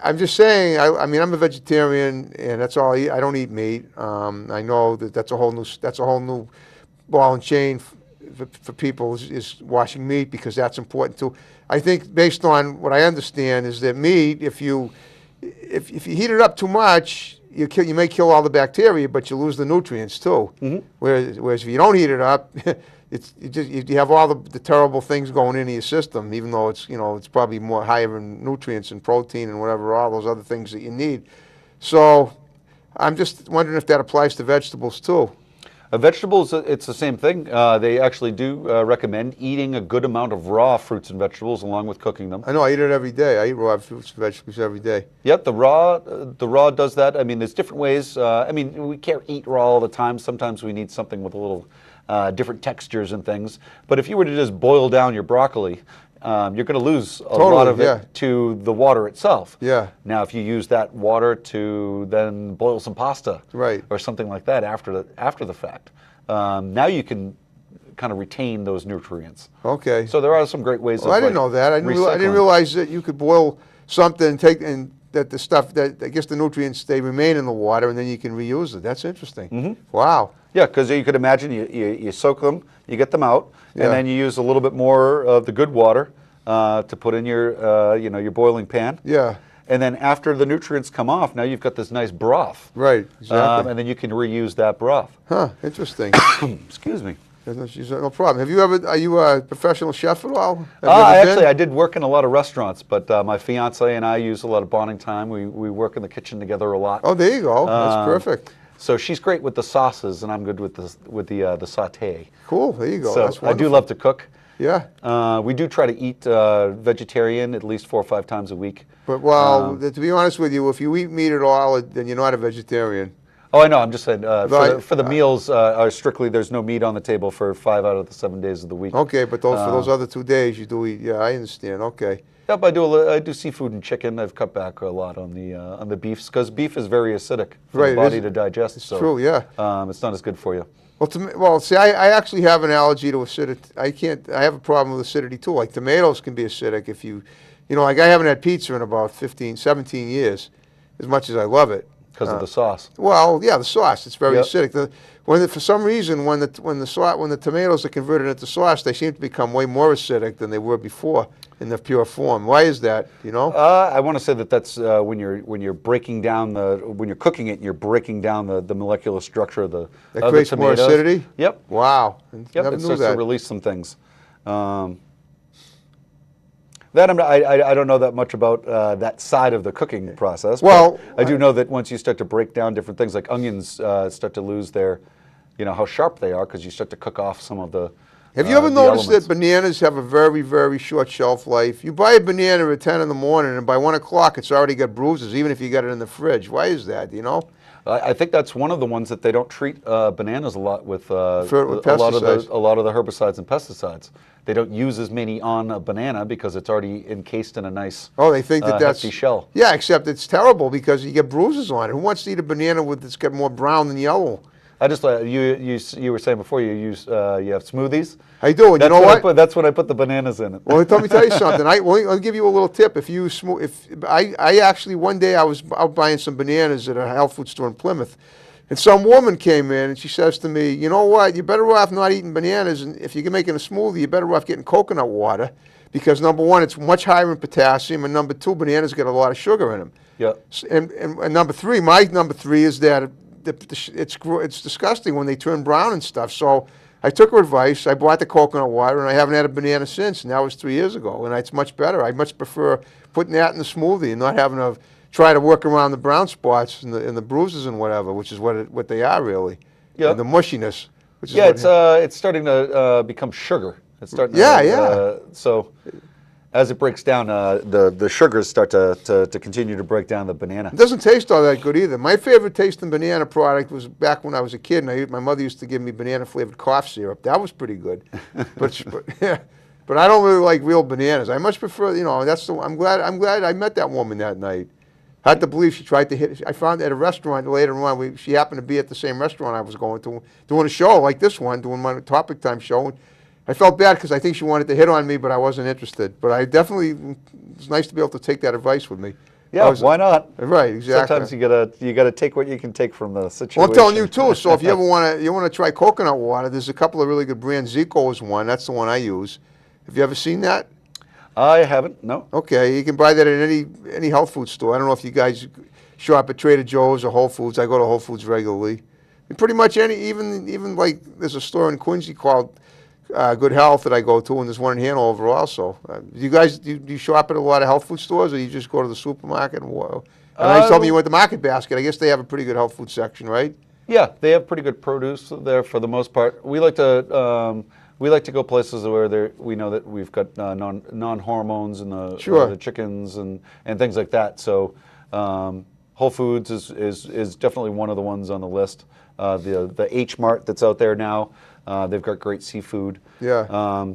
I'm just saying. I mean, I'm a vegetarian, and that's all I eat. I don't eat meat. I know that's a whole new ball and chain for people is washing meat, because that's important too. I think based on what I understand is that meat, if you heat it up too much, you may kill all the bacteria, but you lose the nutrients too. Whereas if you don't heat it up, you have all the terrible things going into your system, even though it's probably more higher in nutrients and protein and whatever, all those other things that you need. So I'm just wondering if that applies to vegetables too. Vegetables, it's the same thing. They actually do recommend eating a good amount of raw fruits and vegetables along with cooking them. I know, I eat it every day. I eat raw fruits and vegetables every day. Yep, the raw does that. I mean, there's different ways. I mean, we can't eat raw all the time. Sometimes we need something with a little different textures and things. But if you were to just boil down your broccoli, you're going to lose a lot of it to the water itself. Yeah. Now, if you use that water to then boil some pasta, or something like that after the fact, now you can kind of retain those nutrients. Okay. So there are some great ways. Well, I didn't know that. I didn't realize that you could boil something and that the stuff that I guess the nutrients they remain in the water, and then you can reuse it. That's interesting. Wow. Yeah, because you could imagine you soak them, you get them out, and then you use a little bit more of the good water to put in your your boiling pan. Yeah. And then after the nutrients come off, now you've got this nice broth. Right. Exactly. And then you can reuse that broth. Huh. Interesting. Excuse me. No problem. Are you a professional chef at all? Actually, I did work in a lot of restaurants, but my fiance and I use a lot of bonding time. We work in the kitchen together a lot. Oh, there you go. That's perfect. So she's great with the sauces, and I'm good with the saute. Cool. There you go. So That's wonderful. I do love to cook. Yeah. We do try to eat vegetarian at least 4 or 5 times a week. But to be honest with you, if you eat meat at all, then you're not a vegetarian. Oh, I know. I'm just saying for the meals, strictly there's no meat on the table for 5 out of the 7 days of the week. Okay, but for those other 2 days you do eat. Yeah, I understand. Okay. Yep, I do seafood and chicken. I've cut back a lot on the beefs, because beef is very acidic for the body to digest. It's true, yeah. It's not as good for you. Well, see, I actually have an allergy to acidity. I have a problem with acidity too. Like tomatoes can be acidic if like I haven't had pizza in about 15, 17 years, as much as I love it. Because of the sauce. Well, yeah, the sauce. It's very acidic. For some reason, when the tomatoes are converted into sauce, they seem to become way more acidic than they were before in their pure form. Why is that? You know? I want to say that's when you're breaking down when you're cooking it, you're breaking down the molecular structure of the that creates more acidity. Yep. Wow. Yep. It starts to release some things. That I don't know that much about that side of the cooking process. Well, I do know that once you start to break down different things, like onions start to lose their, how sharp they are, because you start to cook off some of the. Have you ever noticed that bananas have a very, very short shelf life? You buy a banana at 10 in the morning, and by 1 o'clock, it's already got bruises, even if you got it in the fridge. Why is that? Do you know? I think that's one of the ones that they don't treat bananas a lot with a pesticides. lot of the herbicides and pesticides. They don't use as many on a banana because it's already encased in a nice they think that's hefty shell. Yeah, except it's terrible because you get bruises on it. Who wants to eat a banana that's got more brown than yellow? I just you were saying before you have smoothies. I do, and you know what? That's when I put the bananas in it. Well, let me tell you something. I'll give you a little tip. I actually one day I was out buying some bananas at a health food store in Plymouth, and some woman came in and she says to me, "You know what? You're better off not eating bananas, and if you're making a smoothie, you're better off getting coconut water, because number one, it's much higher in potassium, and number two, bananas get a lot of sugar in them. Yeah. And number three, my number three is that it's disgusting when they turn brown and stuff. So I took her advice. I bought the coconut water, and I haven't had a banana since. And that was 3 years ago, and it's much better. I much prefer putting that in the smoothie and not having to try to work around the brown spots and the bruises and whatever, which is what they are really. Yeah. And the mushiness. Which is it's starting to become sugar. It's starting. So as it breaks down, the sugars start to continue to break down the banana. It doesn't taste all that good either. My favorite tasting banana product was back when I was a kid, and my mother used to give me banana-flavored cough syrup. That was pretty good. But I don't really like real bananas. I much prefer, I'm glad I met that woman that night. Hard to believe she tried to hit. I found at a restaurant later on. She happened to be at the same restaurant I was going to, doing a show like this one, doing my Topic Time show. And I felt bad because I think she wanted to hit on me, but I wasn't interested. But I definitely, it's nice to be able to take that advice with me. Yeah, why not? Right, exactly. Sometimes you gotta take what you can take from the situation. Well, I'm telling you too. So if you ever want to try coconut water, there's a couple of really good brands. Zico is one. That's the one I use. Have you ever seen that? I haven't. No. Okay, you can buy that at any health food store. I don't know if you guys shop at Trader Joe's or Whole Foods. I go to Whole Foods regularly. And pretty much even like there's a store in Quincy called Good Health that I go to, and there's one in Hanover also. You guys, do you shop at a lot of health food stores, or you just go to the supermarket? And you told me you went to Market Basket. I guess they have a pretty good health food section, right? Yeah, they have pretty good produce there for the most part. We like to go places where we know that we've got non-hormones in the chickens and things like that. So Whole Foods is definitely one of the ones on the list. The H Mart that's out there now, they've got great seafood. Yeah.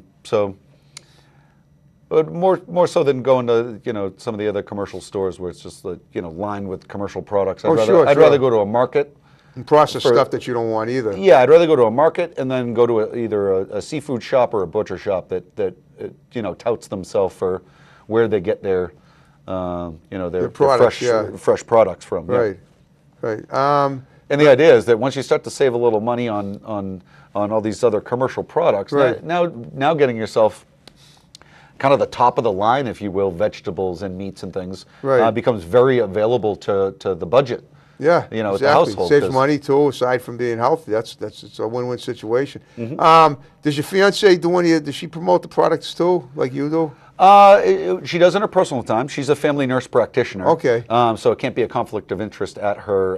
But more so than going to some of the other commercial stores where it's just lined with commercial products. I'd rather go to a market. And process stuff that you don't want either. Yeah, I'd rather go to a market and then go to either a seafood shop or a butcher shop that touts themselves for where they get their products, fresh products from. Right, yeah. right. And the idea is that once you start to save a little money on all these other commercial products, right. now getting yourself kind of the top of the line, if you will, vegetables and meats and things, right. Becomes very available to the budget. Yeah, at the exactly. household. Saves money too, aside from being healthy. It's a win-win situation. Mm-hmm. Does your fiance does she promote the products too, like you do? She does in her personal time. She's a family nurse practitioner. Okay. So it can't be a conflict of interest at her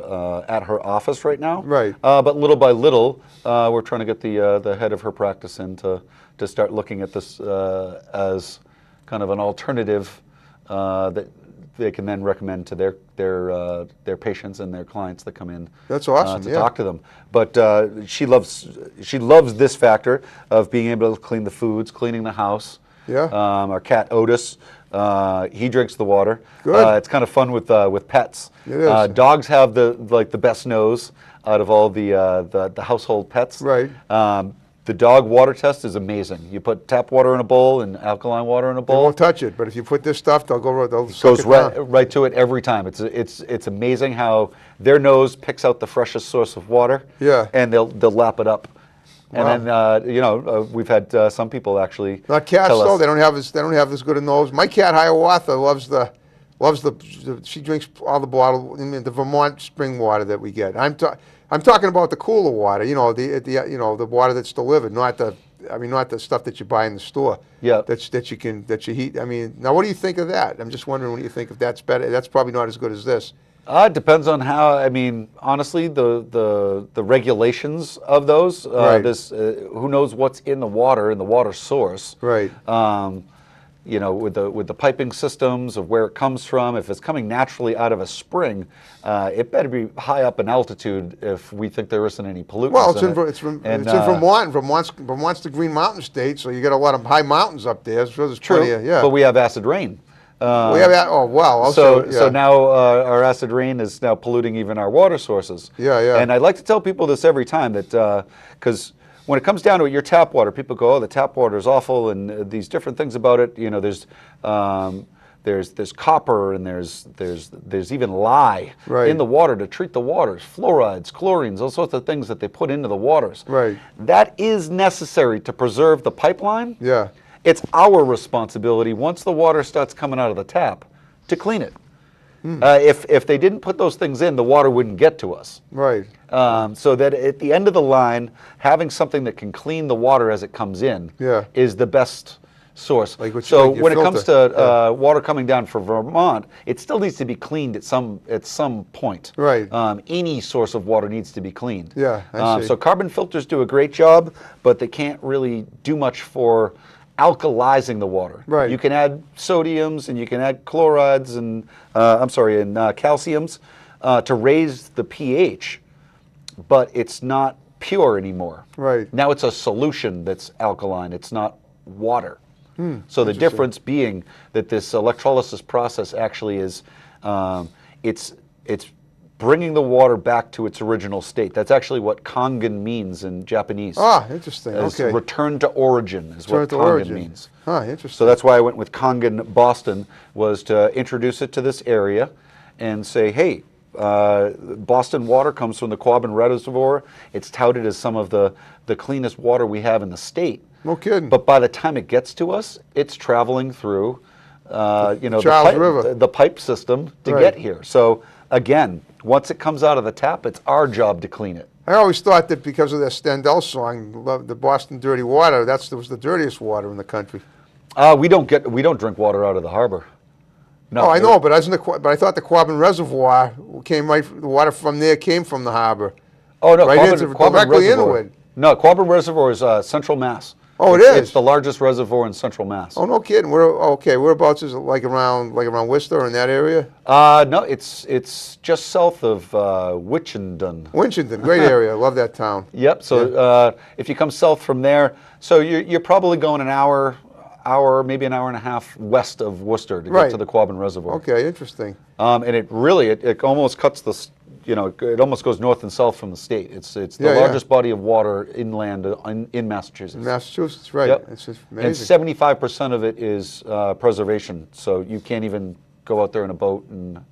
office right now. Right. But little by little, we're trying to get the head of her practice in to start looking at this as kind of an alternative that they can then recommend to their patients and their clients that come in. That's awesome. To talk to them. But she loves this factor of being able to clean the foods, cleaning the house. Yeah. Our cat Otis, he drinks the water. Good. It's kind of fun with pets. It is. Dogs have the best nose out of all the household pets. Right. The dog water test is amazing. You put tap water in a bowl and alkaline water in a bowl. They won't touch it, but if you put this stuff, they'll goes right to it every time. It's amazing how their nose picks out the freshest source of water. Yeah. And they'll lap it up. Wow. And then we've had some people actually. Not cats though. They don't have as good a nose. My cat Hiawatha loves the. She drinks all the Vermont spring water that we get. I'm talking about the cooler water. The water that's delivered, not the stuff that you buy in the store. Yeah. That you heat. I mean, now what do you think of that? I'm just wondering what you think if that's better. That's probably not as good as this. It depends on how. I mean, honestly, the regulations of those. Right. Who knows what's in the water source. Right. With the piping systems of where it comes from. If it's coming naturally out of a spring, it better be high up in altitude if we think there isn't any pollutants. Well, it's in Vermont. Vermont's the Green Mountain State, so you got a lot of high mountains up there. So there's plenty of, But we have acid rain. We have that. Oh wow! Also, so now our acid rain is now polluting even our water sources. Yeah, yeah. And I like to tell people this every time that because when it comes down to it, your tap water, people go, "Oh, the tap water is awful," and these different things about it. There's copper and there's even lye in the water to treat the waters, fluorides, chlorines, all sorts of things that they put into the waters. Right. That is necessary to preserve the pipeline. Yeah. It's our responsibility once the water starts coming out of the tap to clean it. If they didn't put those things in, the water wouldn't get to us. Right. So that at the end of the line, having something that can clean the water as it comes in is the best source. So when it comes to water coming down from Vermont, it still needs to be cleaned at some point. Right. Any source of water needs to be cleaned. Yeah, I see. So carbon filters do a great job, but they can't really do much for alkalizing the water. Right. You can add sodiums and you can add chlorides and calciums to raise the pH, but it's not pure anymore. Right. Now it's a solution that's alkaline. It's not water. So the difference being that this electrolysis process actually is it's bringing the water back to its original state. That's actually what kangen means in Japanese. Ah, interesting. Okay. Return to origin is what kangen means. Ah, interesting. So that's why I went with Kangen Boston, was to introduce it to this area and say, hey, Boston water comes from the Quabbin Reservoir. It's touted as some of the cleanest water we have in the state. No kidding. But by the time it gets to us, it's traveling through the pipe system to get here. So again, once it comes out of the tap, it's our job to clean it. I always thought that because of that Stendhal song, the Boston dirty water, that was the dirtiest water in the country. We don't drink water out of the harbor. No, oh, I know, but I thought the Quabbin Reservoir came right. The water from there came from the harbor. Oh no, right directly into it. No, Quabbin Reservoir is Central Mass. Oh, it is. It's the largest reservoir in Central Mass. Oh, no kidding. Whereabouts is it? Like around Worcester or in that area? No, it's just south of Winchendon. Winchendon, great area. I love that town. Yep. So if you come south from there, so you're probably going an hour, maybe an hour and a half west of Worcester to get to the Quabbin Reservoir. Okay, interesting. And it really it almost cuts it almost goes north and south from the state. It's the largest body of water inland in Massachusetts. In Massachusetts, right. Yep. It's just amazing. And 75% of it is preservation, so you can't even go out there in a boat and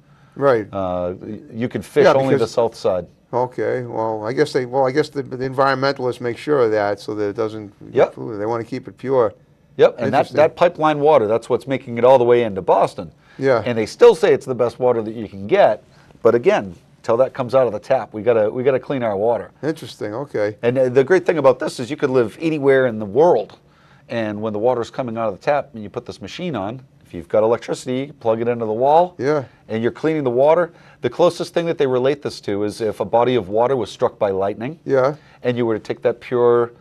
you can fish only the south side. Okay, well, I guess the environmentalists make sure of that so that it doesn't get polluted. They want to keep it pure. Yep, and that pipeline water, that's what's making it all the way into Boston. Yeah. And they still say it's the best water that you can get, but again, till that comes out of the tap, we gotta clean our water. Interesting. Okay. And the great thing about this is you could live anywhere in the world, and when the water's coming out of the tap and you put this machine on, if you've got electricity, you plug it into the wall, and you're cleaning the water. The closest thing that they relate this to is if a body of water was struck by lightning, and you were to take that pure,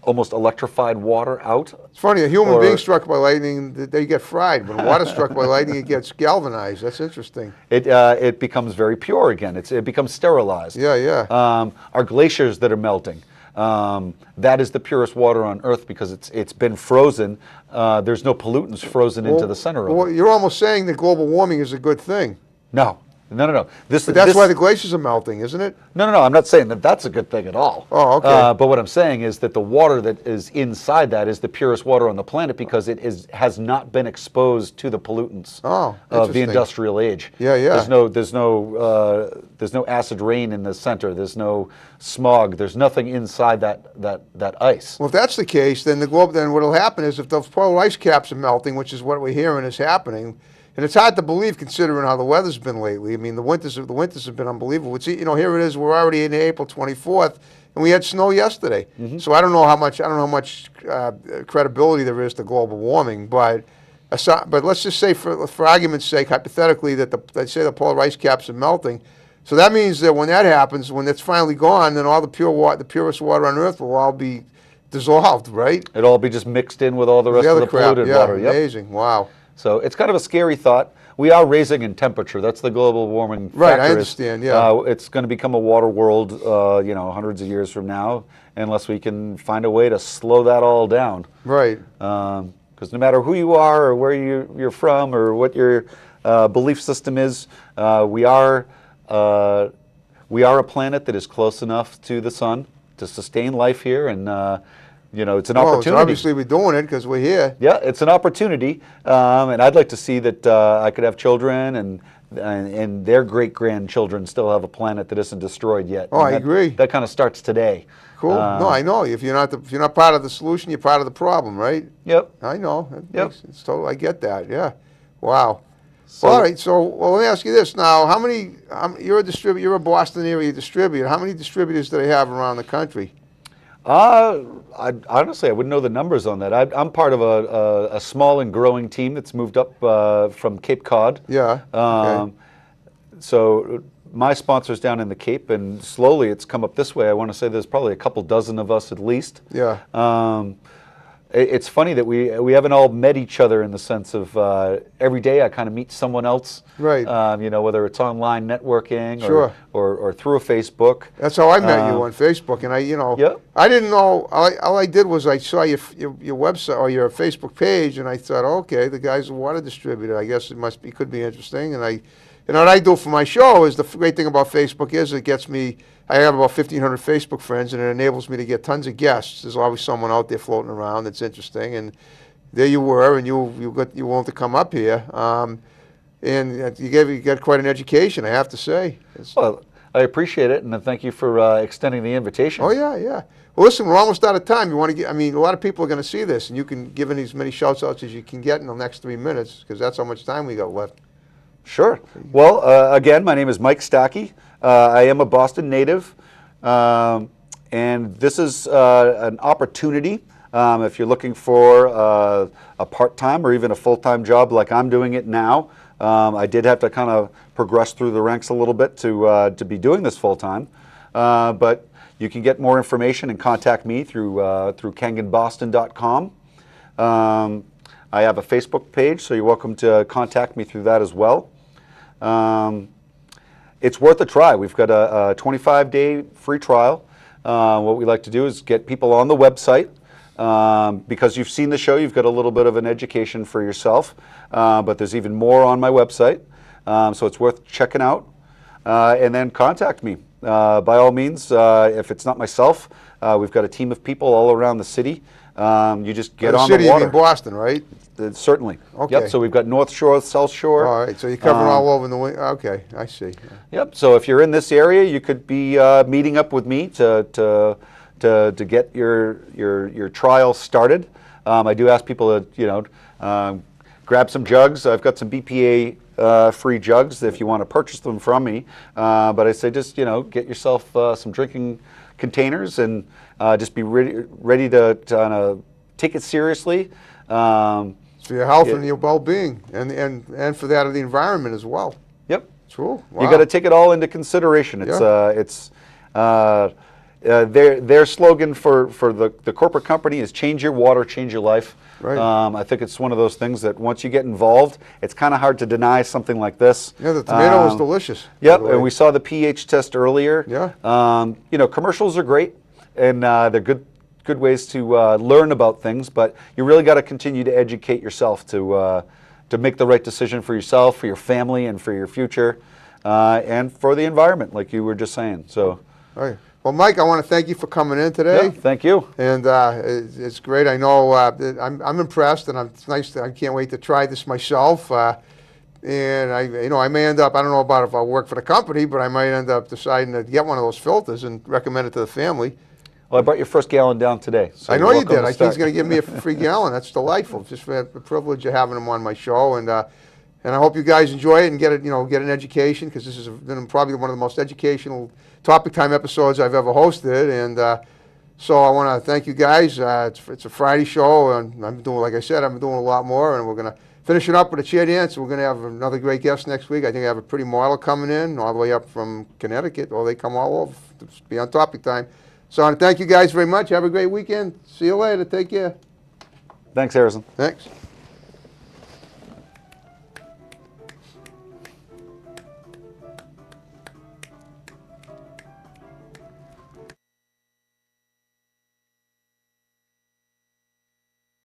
almost electrified water out. It's funny, a human being struck by lightning, they get fried. When water struck by lightning, it gets galvanized. That's interesting. It becomes very pure again. It becomes sterilized. Our glaciers that are melting, that is the purest water on Earth because it's been frozen. There's no pollutants frozen into the center of it. You're almost saying that global warming is a good thing. No. But that's why the glaciers are melting, isn't it? No. I'm not saying that that's a good thing at all. Oh, okay. But what I'm saying is that the water that is inside that is the purest water on the planet because it has not been exposed to the pollutants of the industrial age. There's no acid rain in the center. There's no smog. There's nothing inside that ice. Well, if that's the case, then then what'll happen is if those polar ice caps are melting, which is what we're hearing is happening. And it's hard to believe considering how the weather's been lately. I mean, the winters have been unbelievable. Here it is. We're already in April 24th, and we had snow yesterday. So I don't know how much credibility there is to global warming. But let's just say, for argument's sake, hypothetically, that they say the polar ice caps are melting. So that means that when that happens, when it's finally gone, then all the purest water on Earth will all be dissolved, right? It'll all be just mixed in with all the rest of the polluted water. Amazing. Wow. So it's kind of a scary thought. We are raising in temperature. That's the global warming factor. Right, I understand, it's going to become a water world, hundreds of years from now, unless we can find a way to slow that all down. Right. Because no matter who you are or where you're from or what your belief system is, we are a planet that is close enough to the sun to sustain life here, and it's an opportunity. Obviously, we're doing it because we're here. Yeah, it's an opportunity, and I'd like to see that I could have children and their great-grandchildren still have a planet that isn't destroyed yet. Oh, I agree. That kind of starts today. Cool. No, I know. If you're not part of the solution, you're part of the problem, right? Yep. I know. It's total. I get that. Yeah. Wow. So, all right. So, let me ask you this now: you're a distributor. You're a Boston area distributor. How many distributors do they have around the country? Honestly, I wouldn't know the numbers on that. I'm part of a small and growing team that's moved up from Cape Cod. Yeah. Okay. So my sponsor's down in the Cape, and slowly it's come up this way. I want to say there's probably a couple dozen of us at least. Yeah. It's funny that we haven't all met each other in the sense of every day I kind of meet someone else. Right. Whether it's online networking or through a Facebook. That's how I met you on Facebook, and I didn't know. All I did was I saw your website or your Facebook page, and I thought, okay, the guy's a water distributor. I guess it could be interesting, and I And what I do for my show is, the great thing about Facebook is it gets me, I have about 1,500 Facebook friends, and it enables me to get tons of guests. There's always someone out there floating around that's interesting, and there you were, and you wanted to come up here, and you got quite an education, I have to say. Well, I appreciate it, and thank you for extending the invitation. Oh yeah, yeah. Well, listen, we're almost out of time. You want to get? I mean, a lot of people are going to see this, and you can give in as many shouts outs as you can get in the next 3 minutes, because that's how much time we got left. Sure. Well, again, my name is Mike Stacchi. I am a Boston native, and this is an opportunity. If you're looking for a part-time or even a full-time job like I'm doing it now, I did have to kind of progress through the ranks a little bit to be doing this full-time. But you can get more information and contact me through kanganboston.com. I have a Facebook page, so you're welcome to contact me through that as well. It's worth a try. We've got a 25-day free trial. What we like to do is get people on the website. Because you've seen the show, you've got a little bit of an education for yourself, but there's even more on my website, so it's worth checking out, and then contact me. By all means, if it's not myself, we've got a team of people all around the city. You just get on the water. The city in Boston, right? Certainly. Okay. Yep, so we've got North Shore, South Shore. All right, so you're covering all over the wing. Okay, I see. Yep, so if you're in this area, you could be meeting up with me to get your trial started. I do ask people to, grab some jugs. I've got some BPA free jugs if you want to purchase them from me. But I say just, get yourself some drinking containers and just be ready to take it seriously. For your health and your well-being, and for that of the environment as well. Yep. True. Wow. You got to take it all into consideration. It's their slogan for the corporate company is change your water, change your life. Right. I think it's one of those things that once you get involved, it's kind of hard to deny something like this. Yeah, the tomato is delicious. Yep, and we saw the pH test earlier. Yeah. Commercials are great, and they're good ways to learn about things, but you really got to continue to educate yourself to make the right decision for yourself, for your family, and for your future, and for the environment, like you were just saying. So. All right. Well, Mike, I want to thank you for coming in today. Yeah, thank you. And it's great. I know I'm impressed, and it's nice. I can't wait to try this myself. And I may end up. I don't know about if I'll work for the company, but I might end up deciding to get one of those filters and recommend it to the family. Well, I brought your first gallon down today. So I know you did. I think he's going to give me a free gallon. That's delightful. Just for the privilege of having him on my show, and I hope you guys enjoy it and get an education, because this is probably one of the most educational Topic Time episodes I've ever hosted. And so I want to thank you guys. It's a Friday show, and I'm doing, like I said, I'm doing a lot more, and we're going to finish it up with a chair dance. We're going to have another great guest next week. I think I have a pretty model coming in all the way up from Connecticut, or they come all over to be on Topic Time. So I want to thank you guys very much. Have a great weekend. See you later. Take care. Thanks, Harrison. Thanks.